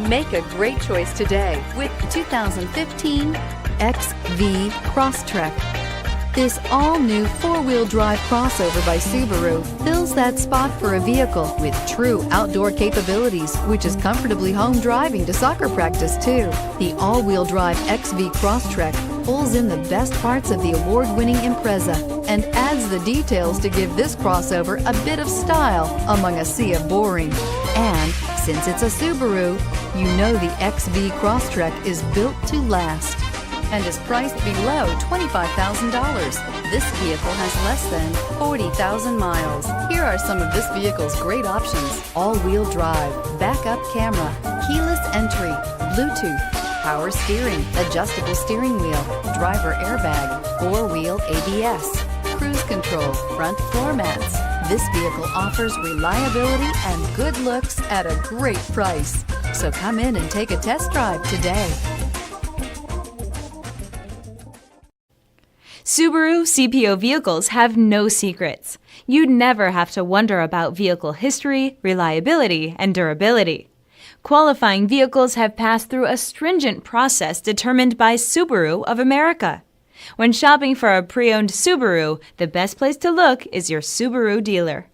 Make a great choice today with 2015 XV Crosstrek. This all-new four-wheel drive crossover by Subaru fills that spot for a vehicle with true outdoor capabilities, which is comfortably home driving to soccer practice too. The all-wheel drive XV Crosstrek pulls in the best parts of the award-winning Impreza and adds the details to give this crossover a bit of style among a sea of boring. And since it's a Subaru, you know the XV Crosstrek is built to last and is priced below $25,000. This vehicle has less than 40,000 miles. Here are some of this vehicle's great options: all-wheel drive, backup camera, keyless entry, Bluetooth, power steering, adjustable steering wheel, driver airbag, four-wheel ABS, cruise control, front floor mats. This vehicle offers reliability and good looks at a great price. So come in and take a test drive today. Subaru CPO vehicles have no secrets. You'd never have to wonder about vehicle history, reliability, and durability. Qualifying vehicles have passed through a stringent process determined by Subaru of America. When shopping for a pre-owned Subaru, the best place to look is your Subaru dealer.